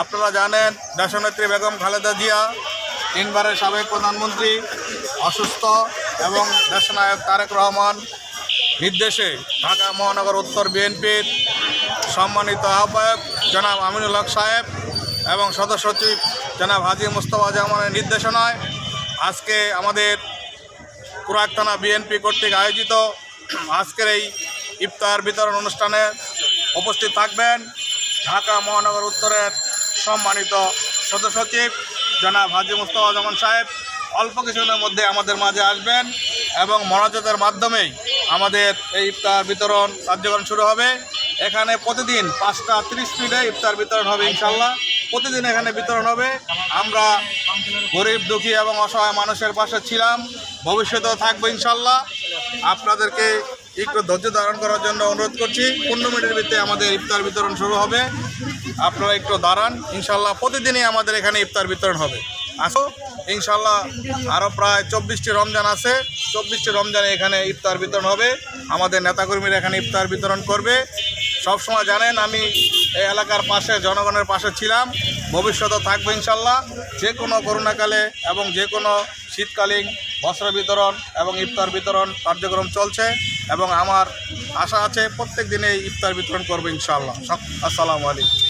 আপনারা জানেন দেশনেত্রী বেগম খালেদা জিয়া 3 বারের সাবেক প্রধানমন্ত্রী অসুস্থ এবং দেশনায়ক তারেক রহমান নির্দেশে ঢাকা মহানগর উত্তর বিএনপির সম্মানিত আহ্বায়ক জনাব আমিনুল হক সাহেব এবং সদস্য সচিব জনাব হাজী মোস্তফা জামানের নির্দেশনায় আজকে আমাদের কুরাক থানা বিএনপি কর্তৃক আয়োজিত আজকের এই ইফতার বিতরণ অনুষ্ঠানে উপস্থিত থাকবেন ঢাকা মহানগর উত্তরের সম্মানিত সদস্য সচিব জনাব হাজী মোস্তফা জামান সাহেব অল্প কিছুদিনের মধ্যে আমাদের মাঝে আসবেন এবং মোনাজাতের মাধ্যমেই আমাদের এই ইফতার বিতরণ কার্যক্রম শুরু হবে। এখানে প্রতিদিন 5টা 30 মিনিটে ইফতার বিতরণ হবে ইনশাল্লাহ। প্রতিদিন এখানে বিতরণ হবে। আমরা গরিব দুঃখী এবং অসহায় মানুষের পাশে ছিলাম, ভবিষ্যতেও থাকবো ইনশাল্লাহ। আপনাদেরকে একটু ধৈর্য ধারণ করার জন্য অনুরোধ করছি। 15 মিনিটের ভিতরে আমাদের ইফতার বিতরণ শুরু হবে, আপনারা একটু দাঁড়ান। ইনশাল্লাহ প্রতিদিনই আমাদের এখানে ইফতার বিতরণ হবে। আসো ইনশাল্লাহ। আরও প্রায় 24টি রমজান আছে, 24টি রমজানে এখানে ইফতার বিতরণ হবে। আমাদের নেতাকর্মীরা এখানে ইফতার বিতরণ করবে। সবসময় জানেন আমি এই এলাকার পাশে জনগণের পাশে ছিলাম, ভবিষ্যতেও থাকবো ইনশাল্লাহ। যে কোনো করোনাকালে এবং যে কোনো শীতকালীন বস্ত্র বিতরণ এবং ইফতার বিতরণ কার্যক্রম চলছে এবং আমার আশা আছে প্রত্যেক দিনে ইফতার বিতরণ করবো ইনশাল্লাহ। আসসালামু আলাইকুম।